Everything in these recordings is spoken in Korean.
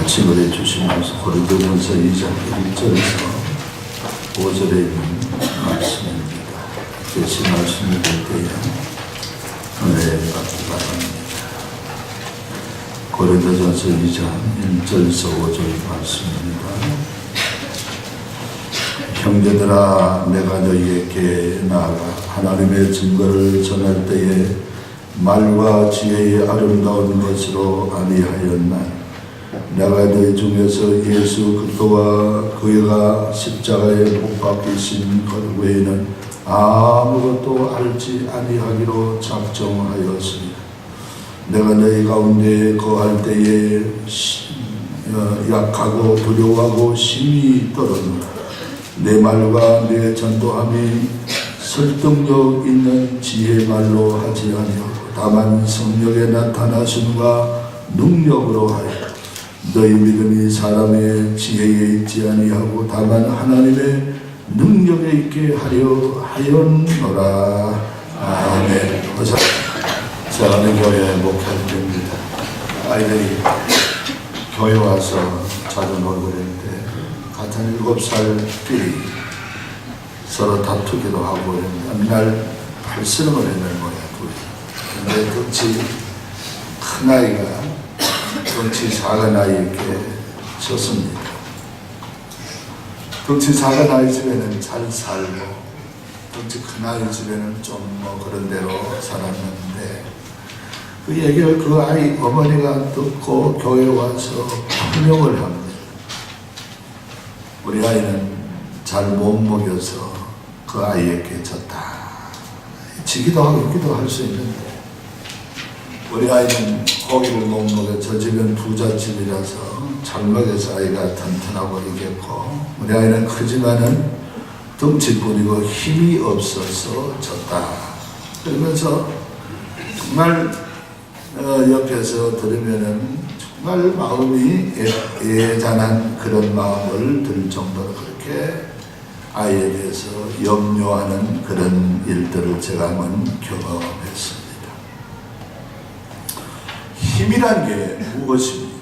아침에 주시면서 고린도전서 2장 1절에서 5절에 있는 말씀입니다. 계시 말씀을 볼 때에 은혜 받기 바랍니다. 고린도전서 2장 1절에서 5절 말씀입니다. 형제들아, 내가 너희에게 나아가 하나님의 증거를 전할 때에 말과 지혜의 아름다운 것으로 아니하였나. 내가 너희 중에서 예수 그리스도와 그가 십자가에 못 박히신 것 외에는 아무것도 알지 아니하기로 작정하였으니 내가 너희 가운데 거할 때에 약하고 두려워하고 심히 떨었노라. 내 말과 내 전도함이 설득력 있는 지혜 말로 하지 아니하고 다만 성령의 나타나심과 능력으로 하여 너희 믿음이 사람의 지혜에 있지 아니하고 다만 하나님의 능력에 있게 하려 하였노라. 아멘. 사랑하는 교회 목회할 때입니다. 아이들이 교회 와서 자주 놀고 그랬는데 같은 7살끼리 서로 다투기도 하고 그랬는데 어느 날 발스름을 했는 거야. 근데 덩치 큰 아이가 덩치 작은 아이에게 졌습니다. 덩치 작은 아이 집에는 잘 살고 덩치 큰 아이 집에는 좀 그런 대로 살았는데 그 얘기를 그 아이 어머니가 듣고 교회에 와서 설명을 합니다. 우리 아이는 잘 못 먹여서 그 아이에게 졌다. 지기도 하고 있기도 할 수 있는데 우리 아이는 고기를 못 먹여 저 집은 부잣집이라서 잘 먹여서 아이가 튼튼하고 이겼고 우리 아이는 크지만은 덩치뿐이고 힘이 없어서 졌다. 그러면서 정말 옆에서 들으면은 정말 마음이 애잔한 그런 마음을 들 정도로 그렇게 아이에 대해서 염려하는 그런 일들을 제가 한번 경험했습니다. 힘이란 게 무엇입니까?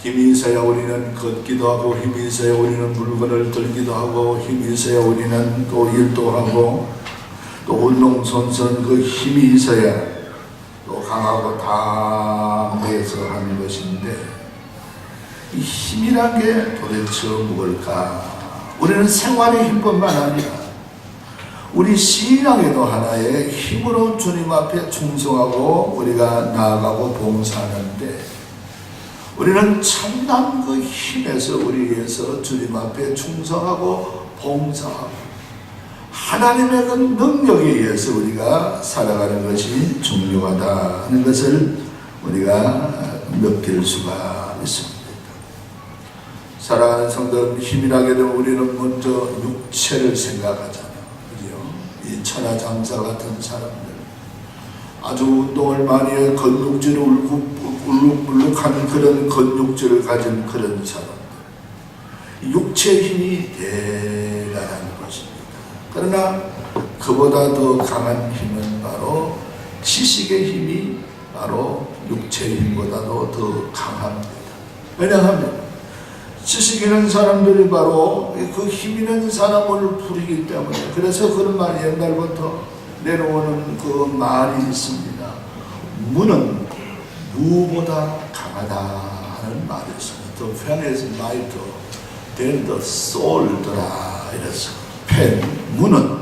힘이 있어야 우리는 걷기도 하고 힘이 있어야 우리는 물건을 들기도 하고 힘이 있어야 우리는 또 일도 하고 또 운동선선 그 힘이 있어야 또 강하고 담대해서 하는 것인데 이 힘이란 게 도대체 뭘까? 우리는 생활의 힘뿐만 아니라 우리 신앙에도 하나의 힘으로 주님 앞에 충성하고 우리가 나아가고 봉사하는데 우리는 참난 그 힘에서 우리 위해서 주님 앞에 충성하고 봉사하고 하나님의 그 능력에 의해서 우리가 살아가는 것이 중요하다 하는 것을 우리가 느낄 수가 있습니다. 사랑하는 성도, 힘이라게 되면 우리는 먼저 육체를 생각하잖아요. 이 천하장사 같은 사람들, 아주 운동을 많이 해 근육질을 울룩불룩한 그런 근육질을 가진 그런 사람들, 육체의 힘이 대단한 것입니다. 그러나 그보다 더 강한 힘은 바로 지식의 힘이 바로 육체의 힘보다도 더 강합니다. 왜냐하면 지식 있는 사람들이 바로 그 힘 있는 사람을 부리기 때문에 그래서 그런 말이 옛날부터 내려오는 그 말이 있습니다. 무는 무보다 강하다 하는 말이 있습니다. The pen is mightier than the sword라 이래서 무는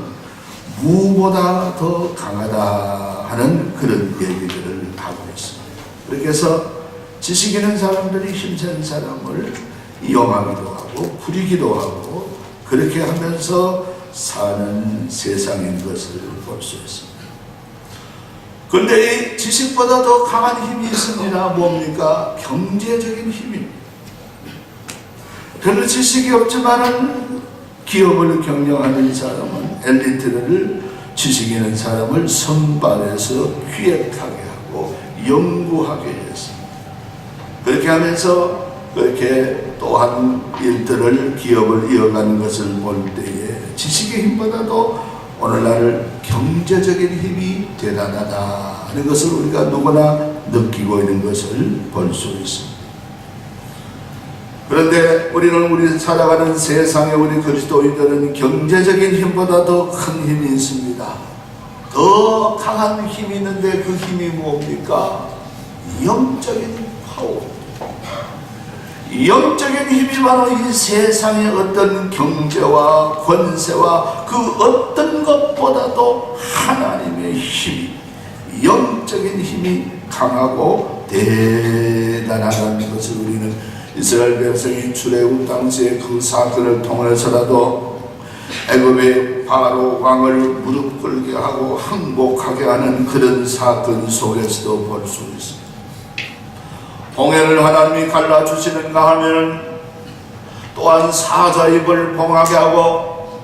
무보다 더 강하다 하는 그런 얘기들을 하고 있습니다. 그렇게 해서 지식 있는 사람들이 힘센 사람을 이용하기도 하고 부리기도 하고 그렇게 하면서 사는 세상인 것을 볼 수 있습니다. 그런데 이 지식보다 더 강한 힘이 있습니다. 뭡니까? 경제적인 힘입니다. 별로 지식이 없지만은 기업을 경영하는 사람은 엘리트를 지식 있는 사람을 선발해서 기획하게 하고 연구하게 했습니다. 그렇게 하면서 그렇게 또한 일들을 기업을 이어가는 것을 볼 때에 지식의 힘보다도 오늘날 경제적인 힘이 대단하다는 것을 우리가 누구나 느끼고 있는 것을 볼 수 있습니다. 그런데 우리 살아가는 세상에 우리 그리스도인들은 경제적인 힘보다 더 큰 힘이 있습니다. 더 강한 힘이 있는데 그 힘이 뭡니까? 영적인 파워. 영적인 힘이 바로 이 세상의 어떤 경제와 권세와 그 어떤 것보다도 하나님의 힘이, 영적인 힘이 강하고 대단하다는 것을 우리는 이스라엘 백성이 출애굽 당시에 그 사건을 통해서라도 애굽의 바로 왕을 무릎 꿇게 하고 항복하게 하는 그런 사건 속에서도 볼 수 있습니다. 홍해를 하나님이 갈라주시는가 하면 또한 사자 입을 봉하게 하고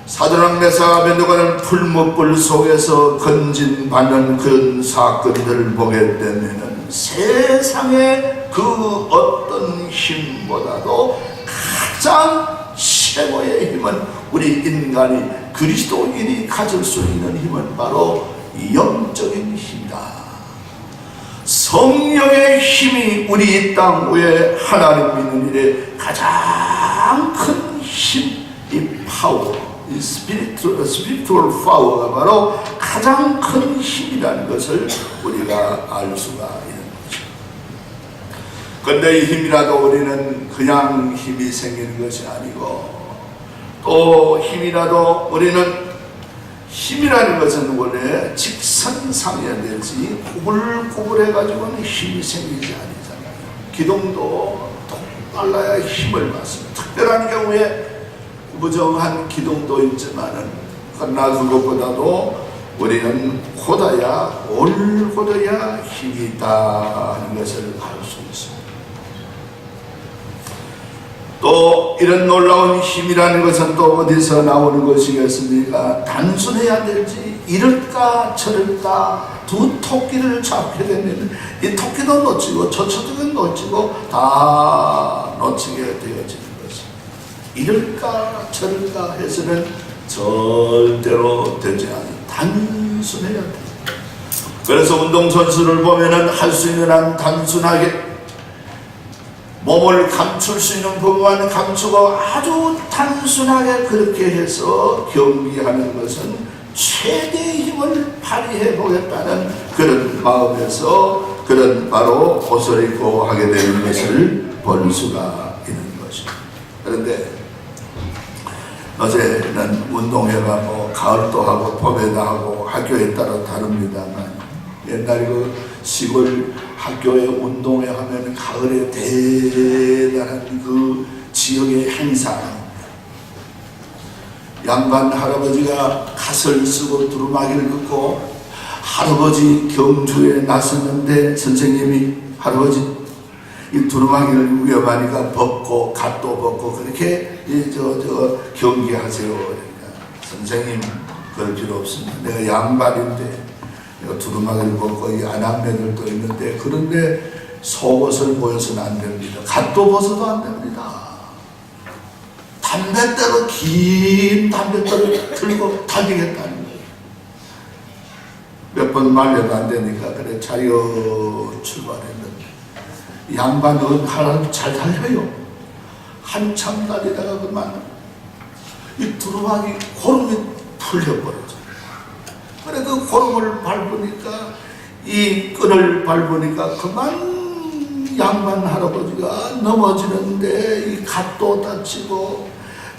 사드락 메삭 아벤느고는 풀무불 속에서 건진받는 그런 사건들을 보게 되면은 세상의 그 어떤 힘보다도 가장 최고의 힘은 우리 인간이 그리스도인이 가질 수 있는 힘은 바로 영적인 힘이다. 성령의 힘이 우리 이 땅 위에 하나님 믿는 일에 가장 큰 힘, 이 파워, 이 스피리추얼 파워가 바로 가장 큰 힘이라는 것을 우리가 알 수가 있는 거죠. 그런데 이 힘이라도 우리는 그냥 힘이 생기는 것이 아니고 또 힘이라도 우리는 힘이라는 것은 원래 직선상해야 되지 구불구불해가지고는 힘이 생기지 아니잖아요. 기둥도 빨라야 힘을 받습니다. 특별한 경우에 무정한 기둥도 있지만은 그러나 그것보다도 우리는 곧아야 올곧아야 힘이 있다 하는 것을 알 수 있습니다. 또 이런 놀라운 힘이라는 것은 또 어디서 나오는 것이겠습니까? 단순해야 될지 이럴까 저럴까 두 토끼를 잡게 되면 이 토끼도 놓치고 저 토끼도 놓치고 다 놓치게 되어지는 것입니다. 이럴까 저럴까 해서는 절대로 되지 않아요. 단순해야 돼요. 그래서 운동선수를 보면은 할 수 있는 한 단순하게 몸을 감출 수 있는 부분만 감추고 아주 단순하게 그렇게 해서 경기하는 것은 최대의 힘을 발휘해 보겠다는 그런 마음에서 그런 바로 옷을 입고 하게 되는 것을 볼 수가 있는 것입니다. 그런데 어제는 운동회가 뭐 가을도 하고 봄에도 하고 학교에 따라 다릅니다만 옛날 그 시골 학교에 운동회 하면 가을에 대단한 그 지역의 행사, 양반 할아버지가 갓을 쓰고 두루마기를 긋고 할아버지 경주에 나섰는데 선생님이 할아버지 이 두루마기를 위험하니까 벗고 갓도 벗고 그렇게 경기하세요. 그러니까 선생님 그럴 필요 없습니다. 내가 양반인데 두루마기를 벗고 이 아낙네들도 있는데 그런데 속옷을 보여서는 안 됩니다. 갓도 벗어도 안 됩니다. 담뱃대로 긴 담뱃대를 들고 달리겠다는 거예요. 몇 번 말려도 안 되니까 그래 자유 출발했는데 양반은 하나님 잘 달려요. 한참 달리다가 그만 이 두루마기 고름이 풀려버렸죠. 그래 그 고름을 밟으니까 이 끈을 밟으니까 그만 양반 할아버지가 넘어지는데 이 갓도 다치고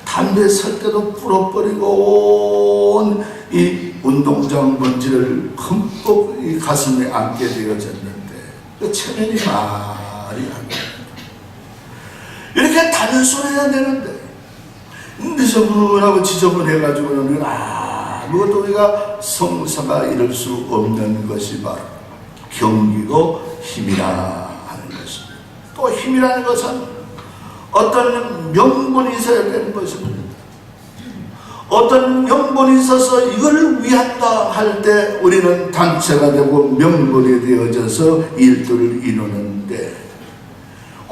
담배 설 때도 불어버리고 온 이 운동장 먼지를 흠뻑 이 가슴에 안게 되어졌는데 그 체면이 말이 안 됩니다. 이렇게 단순해야 되는데 느슨하고 지저분해가지고는 아무것도 우리가 성사가 이룰 수 없는 것이 바로 경기고 힘이라 하는 것입니다. 또 힘이라는 것은 어떤 명분이 있어야 되는 것입니다. 어떤 명분이 있어서 이걸 위한다 할 때 우리는 단체가 되고 명분이 되어져서 일들을 이루는데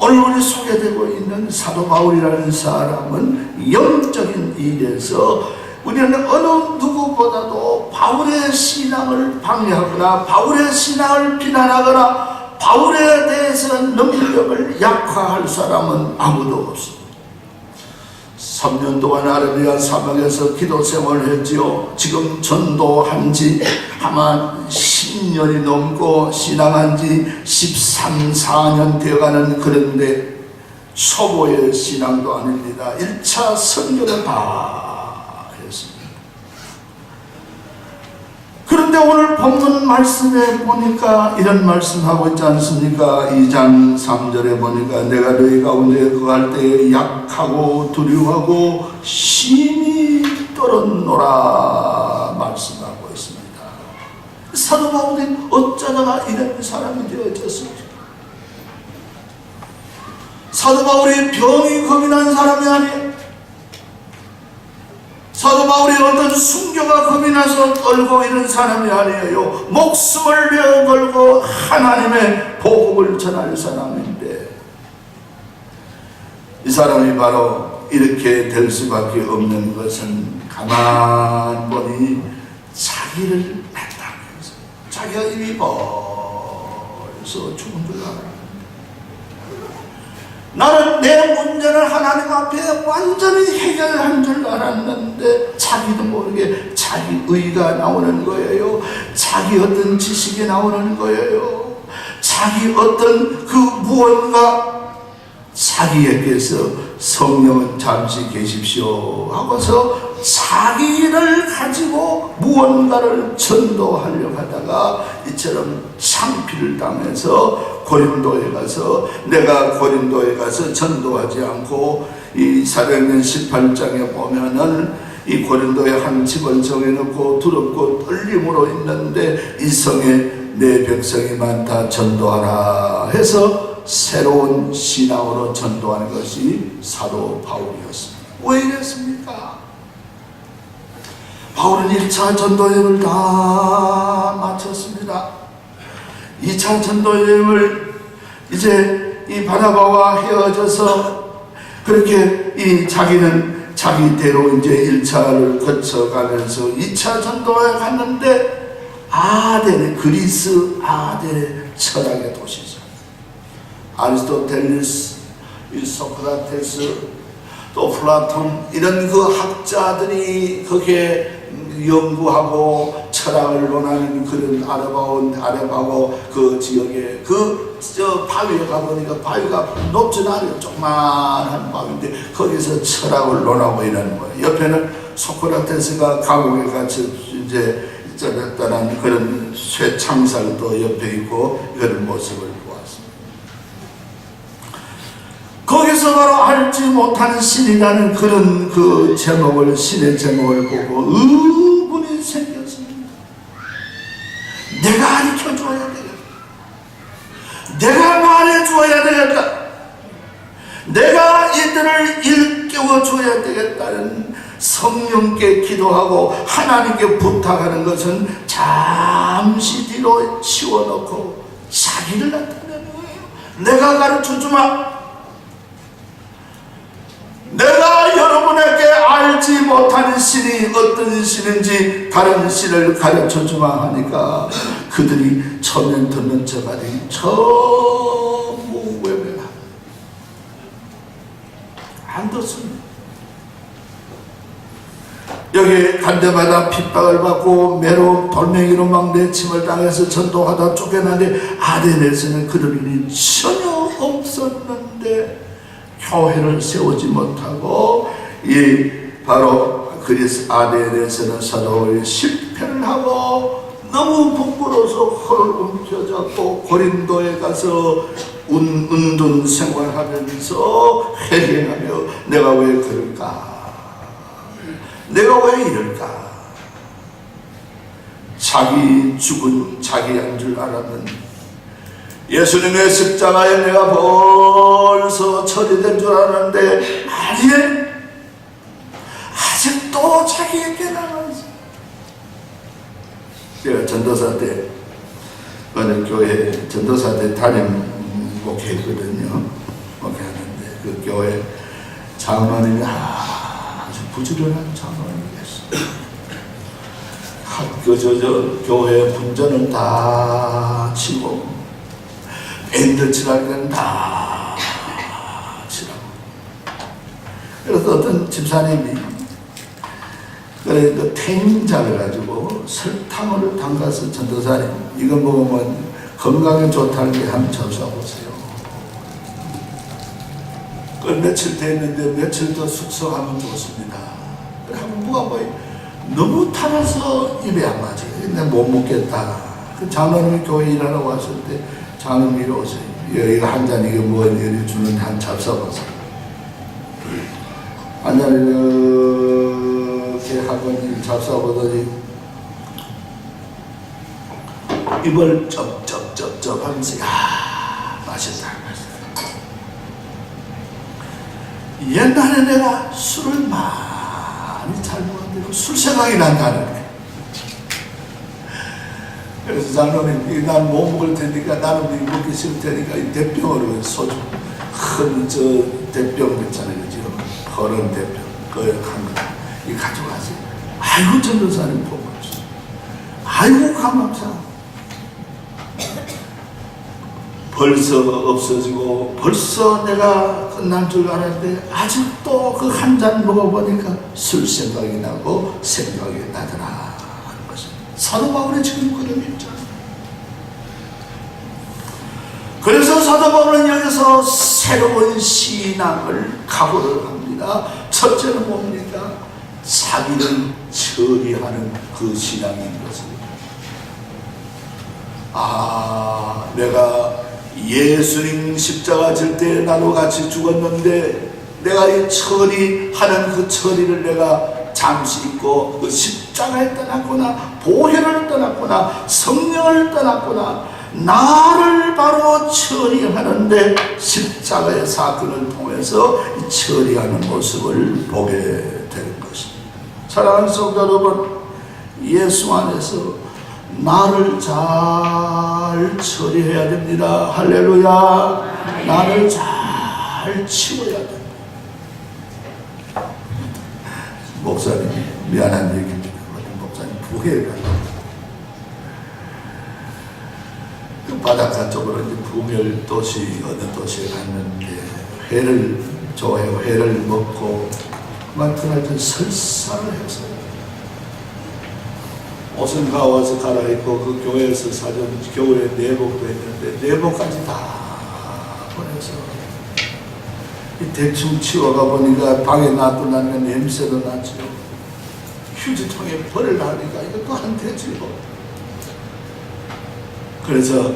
오늘 우리 소개되고 있는 사도 바울이라는 사람은 영적인 일에서 우리는 어느 누구보다도 바울의 신앙을 방해하거나 바울의 신앙을 비난하거나 바울에 대해서 능력을 약화할 사람은 아무도 없습니다. 3년 동안 아라비아 사막에서 기도 생활을 했지요. 지금 전도한 지 아마 10년이 넘고 신앙한 지 13, 14년 되어가는 그런데 초보의 신앙도 아닙니다. 1차 선교는 다 했습니다. 그런데 오늘 본문 말씀에 보니까 이런 말씀하고 있지 않습니까? 2장 3절에 보니까 내가 너희 가운데 거할 때에 약하고 두려워하고 심히 떨었노라 말씀하고 있습니다. 사도 바울이 어쩌다가 이런 사람이 되어졌습니까? 사도 바울이 병이 겁이 난 사람이 아니에요. 사도 바울이 어떤 순교가 겁이 나서 떨고 이런 사람이 아니에요. 목숨을 내어 걸고 하나님의 복음을 전할 사람인데 이 사람이 바로 이렇게 될 수밖에 없는 것은 가만 보니 자기를 냈다면서 자기가 이미 벌써 죽은 줄 알았는데 나는 내 문제를 하나님 앞에 완전히 해결한 줄 알았는데 자기도 모르게 자기 의가 나오는 거예요. 자기 어떤 지식이 나오는 거예요. 자기 어떤 그 무언가 자기에게서 성령은 잠시 계십시오 하고서 자기를 가지고 무언가를 전도하려고 하다가 이처럼 창피를 당해서 고린도에 가서 내가 고린도에 가서 전도하지 않고 이 사도행전 18장에 보면은 이 고린도에 한 집을 정해놓고 두렵고 떨림으로 있는데 이 성에 내 백성이 많다 전도하라 해서 새로운 신앙으로 전도하는 것이 사도 바울이었습니다. 왜 이랬습니까? 바울은 1차 전도여행을 다 마쳤습니다. 2차 전도여행을 이제 이 바나바와 헤어져서 그렇게 이 자기는 자기대로 이제 1차를 거쳐가면서 2차 전도에 갔는데 아덴의 그리스 아덴의 철학의 도시죠. 아리스토텔레스, 소크라테스, 또 플라톤 이런 그 학자들이 거기에 연구하고 철학을 논하는 그런 아랍하고 그 지역에 저 바위에 가보니까 바위가 높진 않아요. 조그만한 바위인데 거기서 철학을 논하고 이러는 거예요. 옆에는 소크라테스가 감옥에 갇혀 이제 떠난 그런 쇠창살도 옆에 있고 그런 모습을 보았습니다. 거기서 바로 알지 못하는 신이라는 그런 그 제목을 신의 제목을 보고 의문이 생겼습니다. 내가 가르쳐줘야 되겠다. 내가 말해줘야 되겠다. 내가 이들을 일깨워줘야 되겠다는 성령께 기도하고 하나님께 부탁하는 것은 잠시 뒤로 치워놓고 자기를 나타내는 거예요. 내가 가르쳐주마. 내가 여러분에게 알지 못하는 신이 어떤 신인지 다른 신을 가르쳐주마 하니까 그들이 처음엔 듣는 척하니 전부 외면합니다. 안 듣습니다. 여기 간 데마다 핍박을 받고 매로 돌멩이로 막 내침을 당해서 전도하다 쫓겨나는데 아덴에서는 그런 일이 전혀 없었는데 교회를 세우지 못하고 이 바로 그리스 아덴에서는 사도들이 실패를 하고 너무 부끄러워서 헐 움켜잡고 고린도에 가서 은둔 생활하면서 회개하며 내가 왜 그럴까? 내가 왜 이럴까? 자기 죽은 자기 한 줄 알았는데 예수님의 십자가에 내가 벌써 처리된 줄 알았는데 아니에요. 아직도 자기에게 남아있어요. 제가 전도사 때 어느 교회 전도사 때 담임 목회했거든요. 교회 장로님이 아주 부지런한 장로님이었어요. 학교 교회 분전은 다 치고 밴드 칠할 건 다 칠하고. 그래서 어떤 집사님이 그 탱자를 가지고 설탕을 담가서 전도사님 이거 먹으면 건강에 좋다는 게 한번 접사보세요. 그 며칠 됐는데 며칠 더 숙성하면 좋습니다. 한번 먹어봐요. 너무 타라서 입에 안 맞아요. 근데 못 먹겠다. 그 장로님이 교회 일하러 왔을 때 장로님이 오세요. 이거 한 잔 이거 뭐 이렇게 주는데 한 잡숴보세요. 한 잔 이렇게 하고 잡숴보더니 입을 쩝쩝쩝쩝 하면서 맛있다. 옛날에 내가 술을 많이 잘 먹었는데 술 생각이 난다는 거예요. 그래서 장로님, 난 못 먹을 테니까 나는 먹기 싫을 테니까 이 대병으로 소주 큰 저 대병 있잖아요, 그죠? 허런 대병 그거 한 거 이 가져가세요. 아이고 전도사님 보고 있어. 아이고 감사합니다. 벌써 없어지고 벌써 내가 끝날 줄 알았는데 아직도 그 한 잔 먹어보니까 술 생각이 나고 생각이 나더라 하는 것입니다. 사도 바울이 지금 그런 입장. 그래서 사도 바울은 여기서 새로운 신앙을 각오를 합니다. 첫째는 뭡니까? 자기를 처리하는 그 신앙인 것입니다. 내가 예수님 십자가 질 때 나도 같이 죽었는데 내가 이 처리하는 그 처리를 내가 잠시 잊고 그 십자가에 떠났구나, 보혈을 떠났구나, 성령을 떠났구나, 나를 바로 처리하는데 십자가의 사건을 통해서 이 처리하는 모습을 보게 되는 것입니다. 사랑하는 성도 여러분, 예수 안에서 나를 잘 처리해야 됩니다. 할렐루야. 나를 잘 치워야 됩니다. 목사님이 미안한 얘기입니다. 목사님 부회를 갔다. 그 바닷가 쪽으로 이제 부멸 도시 어느 도시에 갔는데 회를 좋아해요. 회를 먹고 막 그날 좀 설사를 했어요. 옷은 가와서 갈아입고 그 교회에서 사전 교회 내복도 했는데 내복까지 다 보내서 대충 치워가 보니까 방에 놔두나면 냄새도 나죠. 휴지통에 버리려니까 이것도 안 되지요. 그래서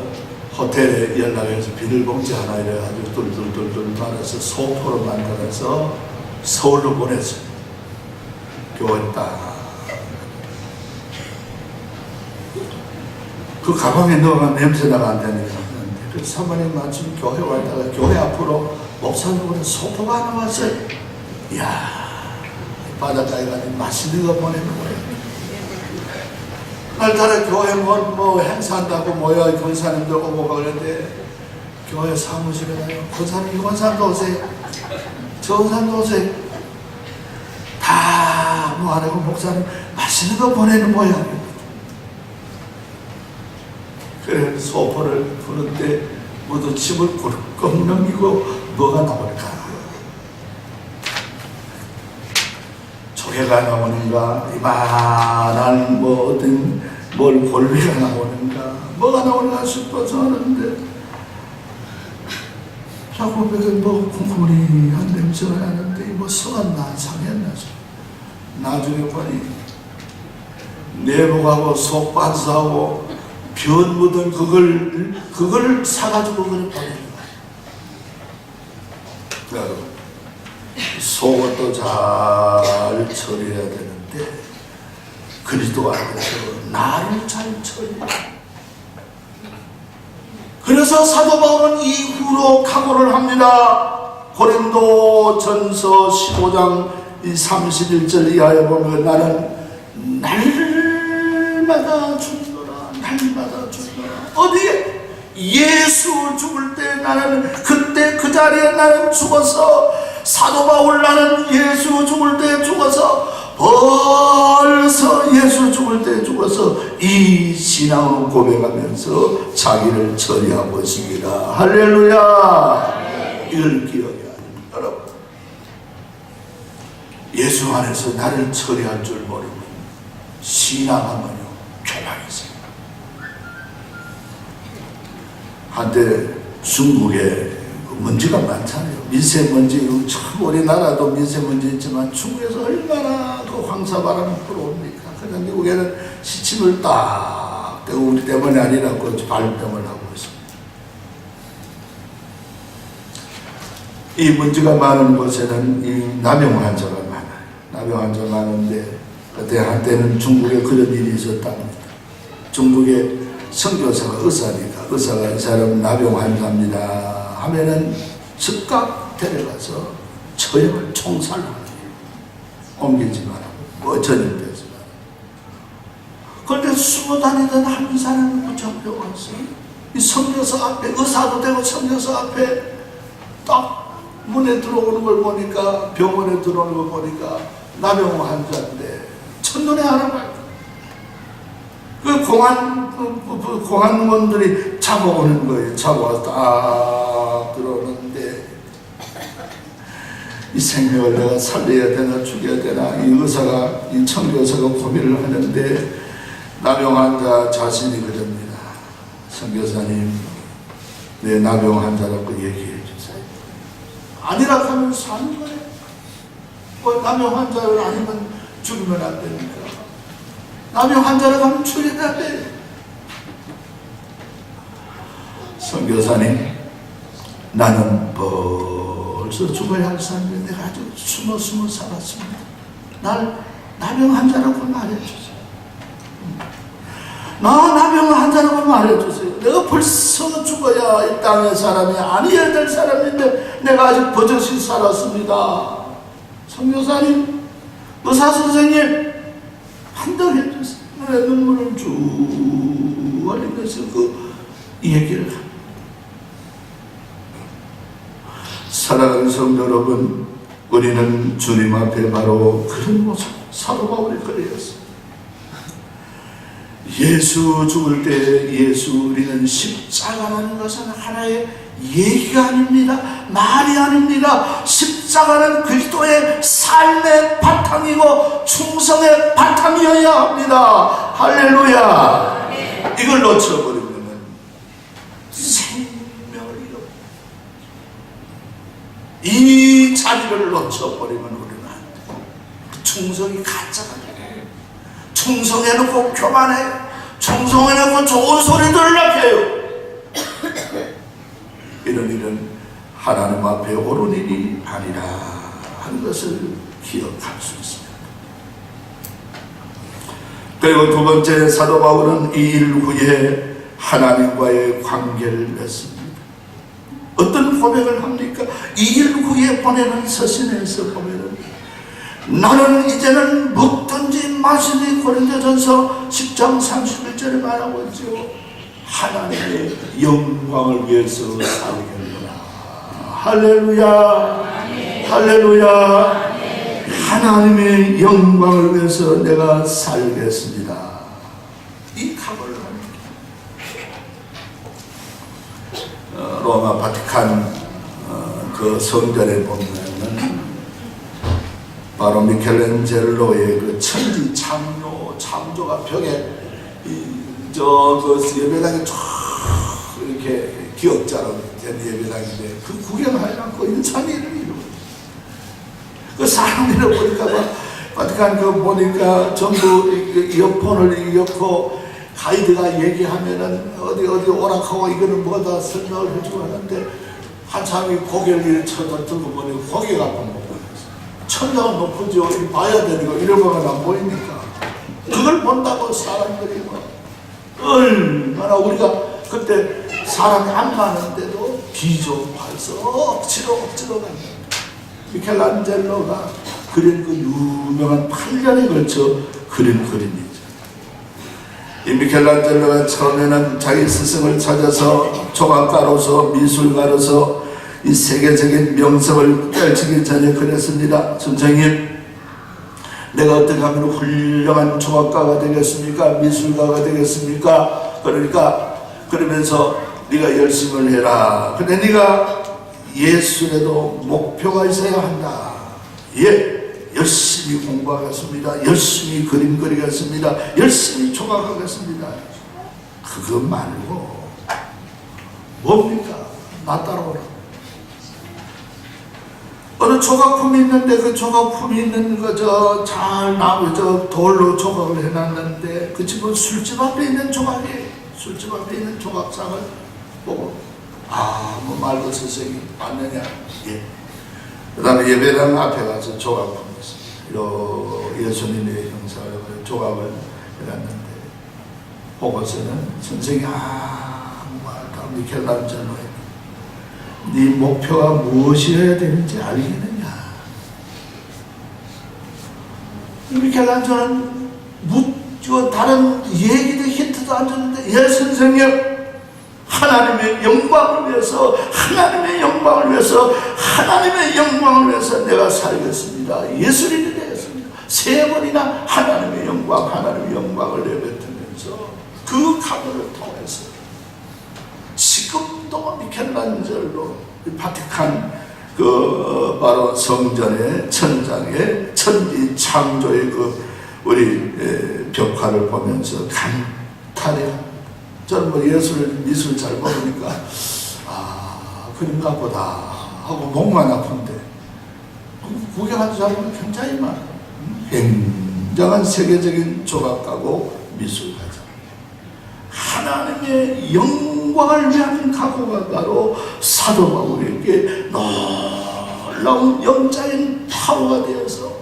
호텔에 연락해서 비닐봉지 하나 이래가지고 뚫뚫뚫뚫 말아서 소포로 만들어서 서울로 보냈어요. 교회 딱 그 가방에 넣으면 냄새나가 안 되니까. 그래서 사모님 마침 교회 왔다가 교회 앞으로 목사님으로 소포가 하나 왔어요. 이야, 바닷가에 가서 맛있는 거 보내는 거예요. 그날따라 교회 뭐 행사한다고 모여 권사님들 오고 그러는데 교회 사무실에 가요. 권사님, 이 권사님도 오세요. 저 권사님도 오세요. 다 뭐 하라고 목사님 맛있는 거 보내는 모양이에요. 그래 소포를 부는데 모두 침을 꿀꺽 넘기고 뭐가 나올까? 조개가 나오는가? 이만한 뭐 어떤 뭘 골비가 나오는가? 뭐가 나오는가 싶어서 하는데 자꾸 뭐 쿵쿵이한 냄새가 나는데 뭐 썩었나 상했나 나중에 보니 내복하고 속 반사하고 변 묻은 그걸 사가지고 그걸 버리는 거예요. 속옷도 잘 처리해야 되는데 그리스도 안에서 나를 잘 처리해. 그래서 사도 바울은 이후로 각오를 합니다. 고린도 전서 15장 31절 이하에 보면 나는 날마다 죽노라. 날마다 죽노라. 어디에? 예수 죽을 때 나는 그때 그 자리에 나는 죽어서 사도 바울 나는 예수 죽을 때 죽어서 벌써 예수 죽을 때 죽어서 이 신앙을 고백하면서 자기를 처리하고 있습니다. 할렐루야. 이걸 기억해야 됩니다. 여러분, 예수 안에서 나를 처리할 줄 모르면 신앙하면요 교만이세요. 한때 중국에 먼지가 많잖아요. 미세먼지, 참 우리나라도 미세먼지 있지만 중국에서 얼마나 그 황사바람이 불어옵니까? 그런데 미국에는 시침을 딱 떼고 우리 때문에 아니라 그 발병을 하고 있습니다. 이 먼지가 많은 곳에는 이 나병 환자가 많아요. 나병 환자가 많은데 그때 한때는 중국에 그런 일이 있었답니다. 중국에 선교사가 의사니까 의사가 이 사람 나병 환자입니다 하면은 즉각 데려가서 처형을 총살하는 옮기지 말라고 전입되지 말라고. 그런데 숨어 다니던 한 사람이 붙잡혀와서 이 선교사 앞에, 의사도 되고 선교사 앞에 딱 문에 들어오는 걸 보니까, 병원에 들어오는 걸 보니까 나병 환자인데 첫눈에 알아봐요. 그 공안원들이 잡아오는 거예요. 잡아와서 딱 들어오는데 이 생명을 내가 살려야 되나 죽여야 되나 이 의사가, 이 청교사가 고민을 하는데 나병 환자 자신이 그럽니다. 선교사님, 내 나병 환자라고 얘기해 주세요. 아니라 하면 사는 거예요. 뭐 나병 환자를 아니면 죽으면 안 되니까. 나병 환자를 가면 죽여야 돼요. 선교사님, 나는 벌써 죽어야 할 사람인데 내가 아주 숨어 살았습니다. 날 나병 환자라고 말해주세요. 나 나병 환자라고 말해주세요. 내가 벌써 죽어야 이 땅의 사람이 아니어야 될 사람인데 내가 아직 버젓이 살았습니다. 선교사님, 의사선생님, 판단해 주세요. 눈물을 쭉 흘리면서 이 얘기를 합니다. 사랑하는 성도 여러분, 우리는 주님 앞에 바로 그런 모습, 사도 바울이 그랬어요. 예수 죽을 때 우리는 십자가라는 것은 하나의 얘기가 아닙니다. 말이 아닙니다. 십자가는 그리스도의 삶의 바탕이고 충성의 바탕이어야 합니다. 할렐루야. 이걸 놓쳐버리면 생명을 잃어버립니다. 이 자리를 놓쳐버리면 우리는 안 돼요. 충성이 가짜가 돼요. 충성해놓고 교만해요. 충성해놓고 좋은 소리들을 낳게요. 이런 일은 하나님 앞에 옳은 일이 아니라 하는 것을 기억할 수 있습니다. 그리고 두 번째, 사도 바울은 이 일 후에 하나님과의 관계를 맺습니다. 어떤 고백을 합니까? 이 일 후에 보내는 서신에서 보면은 나는 이제는 먹든지 마시니 고린도전서 10장 31절에 말하고 있죠. 하나님의 영광을 위해서 살겠구나. 할렐루야. 할렐루야. 하나님의 영광을 위해서 내가 살겠습니다. 이 각오를 합니다. 로마 바티칸 그 성전에 보면은 바로 미켈란젤로의 그 천지 창조가 벽에 그 예배당이 쫙 이렇게 기억자로 된 예배당인데 그 구경하지 않고 인천이를 이루고 그 사람들을 보니까 바티칸 그 보니까 전부 이어폰을 이어고 가이드가 얘기하면은 어디 오락하고 이거는 뭐다 설명을 해주고 하는데 한참이 고개를 쳐들고 보니 고개가 아픈 거예요. 천장은 높으죠. 봐야 되니까 이러고는 안 보이니까 그걸 본다고 사람들이 얼마나 우리가 그때 사람이 안 많은데도 비좁아서 억지로 간다. 미켈란젤로가 그린 그 유명한 8년에 걸쳐 그린 그림이죠. 이 미켈란젤로가 처음에는 자기 스승을 찾아서 조각가로서 미술가로서 이 세계적인 명성을 떨치기 전에 그랬습니다. 선생님, 내가 어떻게 하면 훌륭한 조각가가 되겠습니까? 미술가가 되겠습니까? 그러면서 네가 열심을 해라. 근데 네가 예술에도 목표가 있어야 한다. 열심히 공부하겠습니다. 열심히 그림 그리겠습니다. 열심히 조각하겠습니다. 그거 말고 뭡니까? 나 따라오라. 어느 조각품이 있는데 그 조각품이 있는 거 잘 나오죠. 돌로 조각을 해놨는데 그 집은 술집 앞에 있는 조각이에요. 술집 앞에 있는 조각상을 보고 뭐 말도 선생이 맞느냐. 그 다음에 예배당 앞에 가서 조각품이 있어요. 예수님의 형상을 조각을 해놨는데 보고서는 선생이 미켈란젤로에 네 목표가 무엇이어야 되는지 알겠느냐. 미켈란젤로는 다른 얘기도 힌트도 안 줬는데 선생님, 하나님의 영광을 위해서 내가 살겠습니다. 예술인이 되겠습니다. 3번이나 하나님의 영광을 내뱉으면서 그 각오를 통해서 지금도 미켈란젤로 바티칸 바로 성전의 천장에 천지 창조의 우리 벽화를 보면서 감탄해요. 저는 미술 잘 모르니까 그런가 보다 하고 목만 아픈데 구경하지 않으면 굉장히 많아요. 굉장한 세계적인 조각가고 미술가죠. 하나님의 영광을 위한 각오가 바로 사도 바울에게 놀라운 영적인 파워가 되어서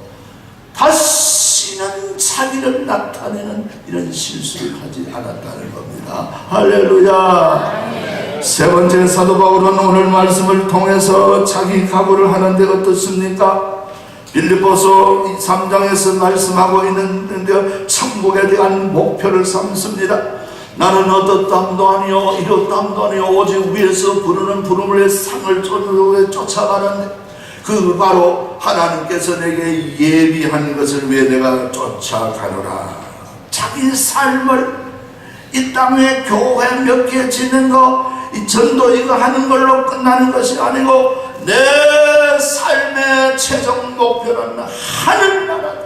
다시는 자기를 나타내는 이런 실수를 하지 않았다는 겁니다. 할렐루야. 세 번째, 사도 바울은 오늘 말씀을 통해서 자기 각오를 하는데 어떻습니까? 빌립보서 3장에서 말씀하고 있는데 천국에 대한 목표를 삼습니다. 나는 어떻담도 아니요 이렇담도 아니요 오직 위에서 부르는 부름의 상을 쫓아가는데 그 바로 하나님께서 내게 예비한 것을 위해 내가 쫓아가노라. 자기 삶을 이 땅에 교회 몇 개 짓는 거, 이 전도 이거 하는 걸로 끝나는 것이 아니고 내 삶의 최종 목표는 하늘나라다.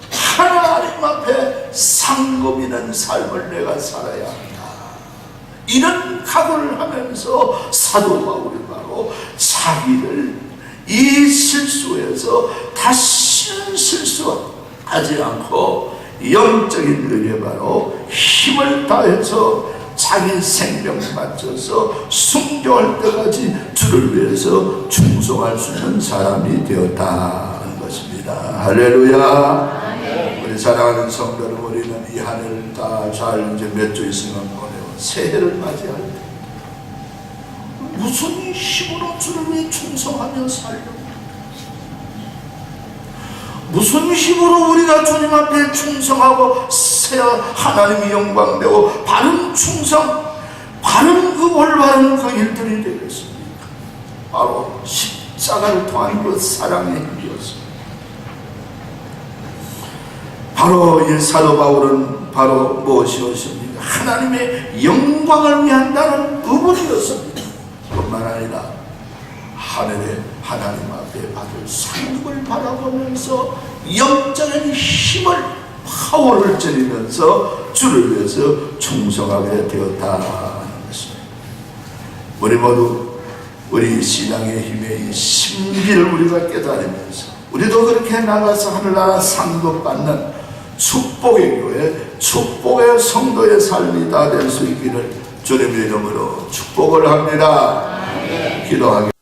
하나님 앞에 상급 있는 삶을 내가 살아야 한다. 이런 각오를 하면서 사도 바울이 바로 자기를 이 실수에서 다시는 실수하지 않고 영적인 의리에 바로 힘을 다해서 자기 생명 맞춰서 순교할 때까지 주를 위해서 충성할 수 있는 사람이 되었다는 것입니다. 할렐루야. 우리 사랑하는 성도 여러분, 우리는 이 한 해를 다 잘 이제 몇 주 있으면 보내고 새해를 맞이할 때 무슨 힘으로 주를 위해 충성하며 살려고, 무슨 힘으로 우리가 주님 앞에 충성하고 하나님이 영광되고 바른 충성, 바른 그 올바른 그 일들이 되겠습니까? 바로 십자가를 통한 그 사랑의 힘이었습니다. 바로 이 사도 바울은 바로 무엇이었습니까? 하나님의 영광을 위한다는 의문이었습니다. 뿐만 아니라 하늘에 하나님 앞에 받을 상급을 바라보면서 영적인 힘을 파워를 지니면서 주를 위해서 충성하게 되었다는 것입니다. 우리 모두 우리 신앙의 힘의 이 신비를 우리가 깨달으면서 우리도 그렇게 나가서 하늘나라 상급받는 축복의 교회, 축복의 성도의 삶이 다 될 수 있기를 주님의 이름으로 축복을 합니다. 기도하겠습니다.